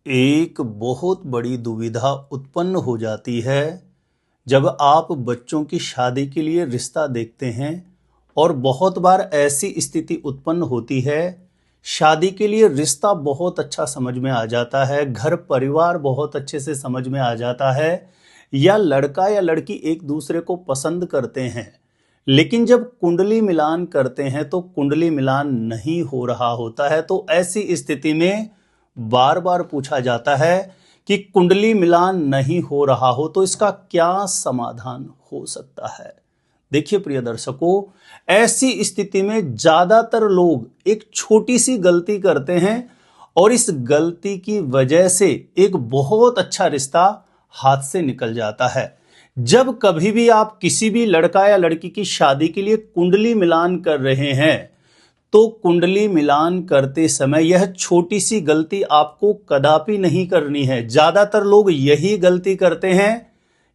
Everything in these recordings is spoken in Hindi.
एक बहुत बड़ी दुविधा उत्पन्न हो जाती है जब आप बच्चों की शादी के लिए रिश्ता देखते हैं और बहुत बार ऐसी स्थिति उत्पन्न होती है। शादी के लिए रिश्ता बहुत अच्छा समझ में आ जाता है, घर परिवार बहुत अच्छे से समझ में आ जाता है, या लड़का या लड़की एक दूसरे को पसंद करते हैं, लेकिन जब कुंडली मिलान करते हैं तो कुंडली मिलान नहीं हो रहा होता है। तो ऐसी स्थिति में बार बार पूछा जाता है कि कुंडली मिलान नहीं हो रहा हो तो इसका क्या समाधान हो सकता है। देखिए प्रिय दर्शकों, ऐसी स्थिति में ज्यादातर लोग एक छोटी सी गलती करते हैं और इस गलती की वजह से एक बहुत अच्छा रिश्ता हाथ से निकल जाता है। जब कभी भी आप किसी भी लड़का या लड़की की शादी के लिए कुंडली मिलान कर रहे हैं तो कुंडली मिलान करते समय यह छोटी सी गलती आपको कदापि नहीं करनी है। ज्यादातर लोग यही गलती करते हैं।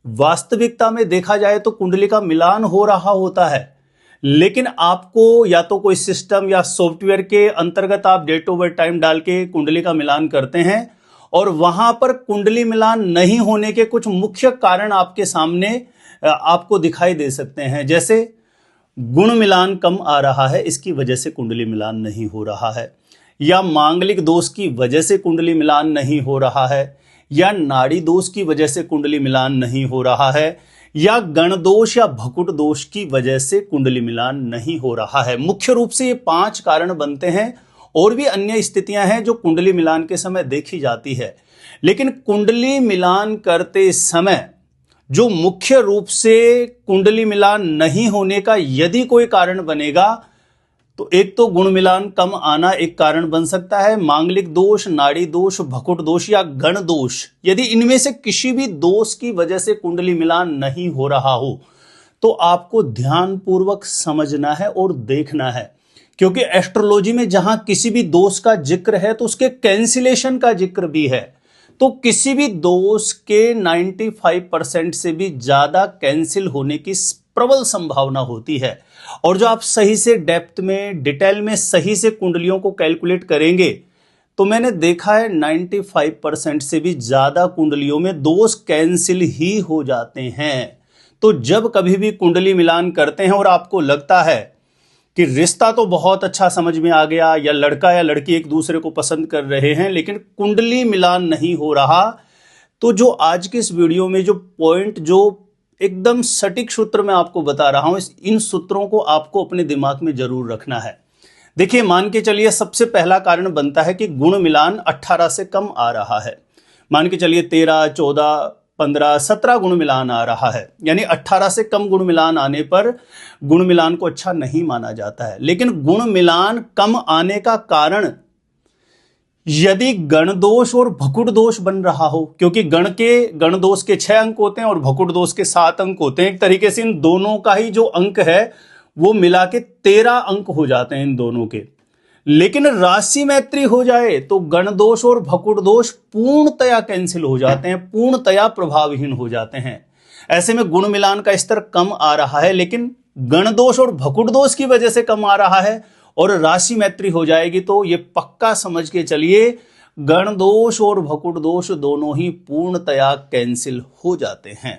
वास्तविकता में देखा जाए तो कुंडली का मिलान हो रहा होता है, लेकिन आपको या तो कोई सिस्टम या सॉफ्टवेयर के अंतर्गत आप डेट ऑफ बर्थ टाइम डाल के कुंडली का मिलान करते हैं और वहां पर कुंडली मिलान नहीं होने के कुछ मुख्य कारण आपके सामने आपको दिखाई दे सकते हैं। जैसे गुण मिलान कम आ रहा है, इसकी वजह से कुंडली मिलान नहीं हो रहा है, या मांगलिक दोष की वजह से कुंडली मिलान नहीं हो रहा है, या नाड़ी दोष की वजह से कुंडली मिलान नहीं हो रहा है, या गण दोष या भकुट दोष की वजह से कुंडली मिलान नहीं हो रहा है। मुख्य रूप से ये 5 कारण बनते हैं। और भी अन्य स्थितियां हैं जो कुंडली मिलान के समय देखी जाती है, लेकिन कुंडली मिलान करते समय जो मुख्य रूप से कुंडली मिलान नहीं होने का यदि कोई कारण बनेगा तो एक तो गुण मिलान कम आना एक कारण बन सकता है, मांगलिक दोष, नाड़ी दोष, भकुट दोष या गण दोष। यदि इनमें से किसी भी दोष की वजह से कुंडली मिलान नहीं हो रहा हो तो आपको ध्यानपूर्वक समझना है और देखना है, क्योंकि एस्ट्रोलॉजी में जहां किसी भी दोष का जिक्र है तो उसके कैंसिलेशन का जिक्र भी है। तो किसी भी दोष के 95% से भी ज्यादा कैंसिल होने की प्रबल संभावना होती है। और जो आप सही से डेप्थ में डिटेल में सही से कुंडलियों को कैलकुलेट करेंगे तो मैंने देखा है 95% से भी ज्यादा कुंडलियों में दोष कैंसिल ही हो जाते हैं। तो जब कभी भी कुंडली मिलान करते हैं और आपको लगता है कि रिश्ता तो बहुत अच्छा समझ में आ गया, या लड़का या लड़की एक दूसरे को पसंद कर रहे हैं लेकिन कुंडली मिलान नहीं हो रहा, तो जो आज के इस वीडियो में जो पॉइंट जो एकदम सटीक सूत्र मैं आपको बता रहा हूं, इन सूत्रों को आपको अपने दिमाग में जरूर रखना है। देखिए, मान के चलिए सबसे पहला कारण बनता है कि गुण मिलान 18 से कम आ रहा है। मान के चलिए 13, 14, 15, 17 गुण मिलान आ रहा है, यानी 18 से कम गुण मिलान आने पर गुण मिलान को अच्छा नहीं माना जाता है। लेकिन गुण मिलान कम आने का कारण यदि गण दोष और भकुट दोष बन रहा हो, क्योंकि गण दोष के 6 अंक होते हैं और भकुट दोष के 7 अंक होते हैं। एक तरीके से इन दोनों का ही जो अंक है वो मिला के 13 अंक हो जाते हैं इन दोनों के। लेकिन राशि मैत्री हो जाए तो गण दोष और भकुट दोष पूर्णतया कैंसिल हो जाते हैं, पूर्णतया प्रभावहीन हो जाते हैं। ऐसे में गुण मिलान का स्तर कम आ रहा है, लेकिन गण दोष और भकुट दोष की वजह से कम आ रहा है, और राशि मैत्री हो जाएगी तो ये पक्का समझ के चलिए गण दोष और भकुट दोष दोनों ही पूर्णतया कैंसिल हो जाते हैं।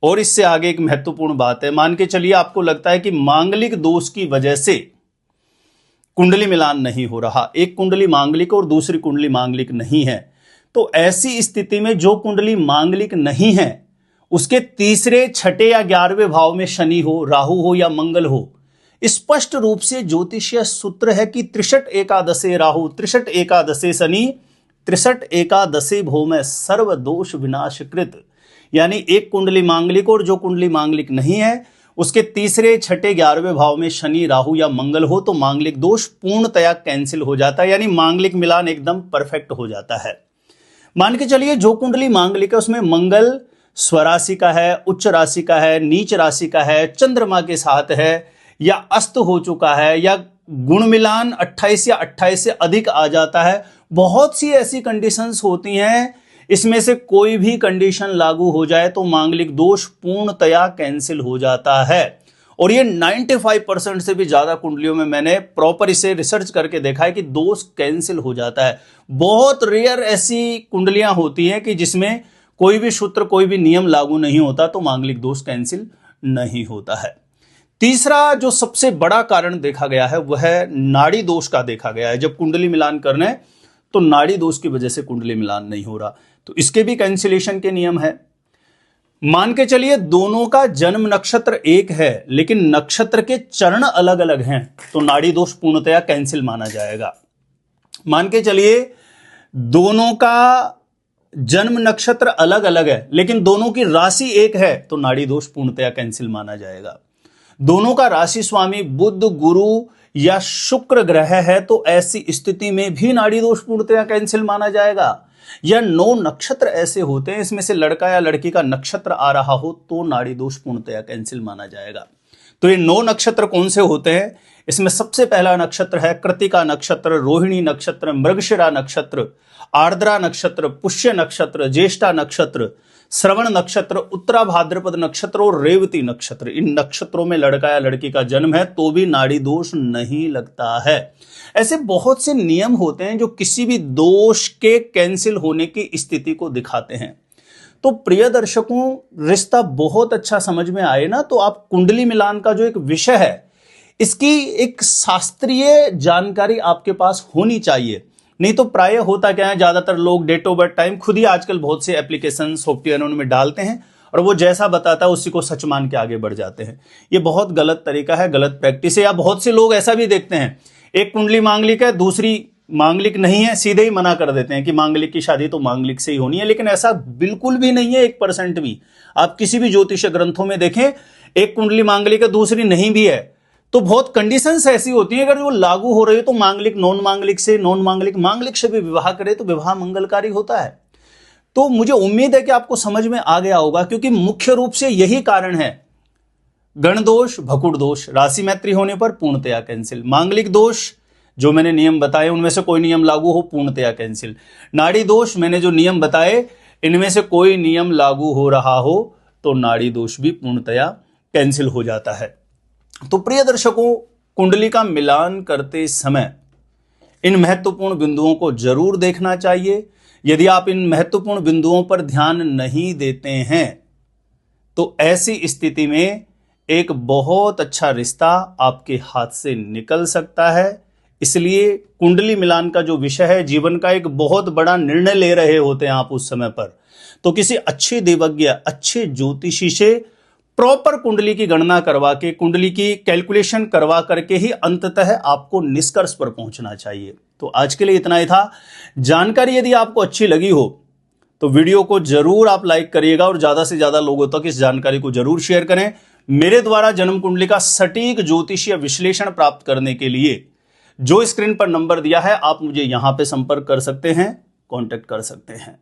और इससे आगे एक महत्वपूर्ण बात है, मान के चलिए आपको लगता है कि मांगलिक दोष की वजह से कुंडली मिलान नहीं हो रहा, एक कुंडली मांगलिक और दूसरी कुंडली मांगलिक नहीं है, तो ऐसी स्थिति में जो कुंडली मांगलिक नहीं है उसके तीसरे, छठे या 11वें भाव में शनि हो, राहु हो या मंगल हो। स्पष्ट रूप से ज्योतिषीय सूत्र है कि 63 एकादशे राहु, 63 एकादशे शनि, 63 एकादशे भौम सर्व दोष विनाशकृत। यानी एक कुंडली मांगलिक और जो कुंडली मांगलिक नहीं है उसके तीसरे, छठे, 11वें भाव में शनि, राहु या मंगल हो तो मांगलिक दोष पूर्णतया कैंसिल हो जाता है, यानी मांगलिक मिलान एकदम परफेक्ट हो जाता है। मान के चलिए जो कुंडली मांगलिक है उसमें मंगल स्वराशि का है, उच्च राशि का है, नीच राशि का है, चंद्रमा के साथ है, या अस्त हो चुका है, या गुण मिलान 28 या 28 से अधिक आ जाता है। बहुत सी ऐसी कंडीशंस होती हैं, इसमें से कोई भी कंडीशन लागू हो जाए तो मांगलिक दोष पूर्णतया कैंसिल हो जाता है। और ये 95% से भी ज्यादा कुंडलियों में मैंने प्रॉपर इसे रिसर्च करके देखा है कि दोष कैंसिल हो जाता है। बहुत रेयर ऐसी कुंडलियां होती हैं कि जिसमें कोई भी सूत्र, कोई भी नियम लागू नहीं होता, तो मांगलिक दोष कैंसिल नहीं होता है। तीसरा जो सबसे बड़ा कारण देखा गया है वह है नाड़ी दोष का देखा गया है। जब कुंडली मिलान करने तो नाड़ी दोष की वजह से कुंडली मिलान नहीं हो रहा, तो इसके भी कैंसिलेशन के नियम है। मान के चलिए दोनों का जन्म नक्षत्र एक है लेकिन नक्षत्र के चरण अलग अलग हैं, तो नाड़ी दोष पूर्णतया कैंसिल माना जाएगा। मान के चलिए दोनों का जन्म नक्षत्र अलग अलग है लेकिन दोनों की राशि एक है, तो नाड़ी दोष पूर्णतया कैंसिल माना जाएगा। दोनों का राशि स्वामी बुध, गुरु या शुक्र ग्रह है, तो ऐसी स्थिति में भी नाड़ी दोष पूर्णतया कैंसिल माना जाएगा। या 9 नक्षत्र ऐसे होते हैं, इसमें से लड़का या लड़की का नक्षत्र आ रहा हो तो नाड़ी दोष पूर्णतया कैंसिल माना जाएगा। तो ये 9 नक्षत्र कौन से होते हैं? इसमें सबसे पहला नक्षत्र है कृत्तिका नक्षत्र, रोहिणी नक्षत्र, मृगशिरा नक्षत्र, आर्द्रा नक्षत्र, पुष्य नक्षत्र, ज्येष्ठा नक्षत्र, श्रवण नक्षत्र, उत्तरा भाद्रपद नक्षत्र और रेवती नक्षत्र। इन नक्षत्रों में लड़का या लड़की का जन्म है तो भी नाड़ी दोष नहीं लगता है। ऐसे बहुत से नियम होते हैं जो किसी भी दोष के कैंसिल होने की स्थिति को दिखाते हैं। तो प्रिय दर्शकों, रिश्ता बहुत अच्छा समझ में आए ना, तो आप कुंडली मिलान का जो एक विषय है इसकी एक शास्त्रीय जानकारी आपके पास होनी चाहिए। नहीं तो प्राय होता क्या है, ज्यादातर लोग डेट ऑफ बर्थ टाइम खुद ही आजकल बहुत से एप्लीकेशन सॉफ्टवेयर उनमें डालते हैं और वो जैसा बताता है उसी को सच मान के आगे बढ़ जाते हैं। ये बहुत गलत तरीका है, गलत प्रैक्टिस है। या बहुत से लोग ऐसा भी देखते हैं, एक कुंडली मांगलिक है, दूसरी मांगलिक नहीं है, सीधे ही मना कर देते हैं कि मांगलिक की शादी तो मांगलिक से ही होनी है। लेकिन ऐसा बिल्कुल भी नहीं है, 1% भी। आप किसी भी ज्योतिष ग्रंथों में देखें, एक कुंडली मांगलिक है, दूसरी नहीं भी है, तो बहुत कंडीशंस ऐसी होती है अगर वो लागू हो रही है तो मांगलिक नॉन मांगलिक से, नॉन मांगलिक मांगलिक से भी विवाह करे तो विवाह मंगलकारी होता है। तो मुझे उम्मीद है कि आपको समझ में आ गया होगा, क्योंकि मुख्य रूप से यही कारण है। गण दोष, भकुड़ दोष, राशि मैत्री होने पर पूर्णतया कैंसिल। मांगलिक दोष जो मैंने नियम बताए उनमें से कोई नियम लागू हो, पूर्णतया कैंसिल। नाड़ी दोष मैंने जो नियम बताए इनमें से कोई नियम लागू हो रहा हो तो नाड़ी दोष भी पूर्णतया कैंसिल हो जाता है। तो प्रिय दर्शकों, कुंडली का मिलान करते समय इन महत्वपूर्ण बिंदुओं को जरूर देखना चाहिए। यदि आप इन महत्वपूर्ण बिंदुओं पर ध्यान नहीं देते हैं तो ऐसी स्थिति में एक बहुत अच्छा रिश्ता आपके हाथ से निकल सकता है। इसलिए कुंडली मिलान का जो विषय है, जीवन का एक बहुत बड़ा निर्णय ले रहे होते हैं आप उस समय पर, तो किसी अच्छे देवज्ञ, अच्छे ज्योतिषी से प्रॉपर कुंडली की गणना करवा के, कुंडली की कैलकुलेशन करवा करके ही अंततः आपको निष्कर्ष पर पहुंचना चाहिए। तो आज के लिए इतना ही था। जानकारी यदि आपको अच्छी लगी हो तो वीडियो को जरूर आप लाइक करिएगा और ज्यादा से ज्यादा लोगों तक इस जानकारी को जरूर शेयर करें। मेरे द्वारा जन्म कुंडली का सटीक ज्योतिषीय विश्लेषण प्राप्त करने के लिए जो स्क्रीन पर नंबर दिया है, आप मुझे यहां पे संपर्क कर सकते हैं, कांटेक्ट कर सकते हैं।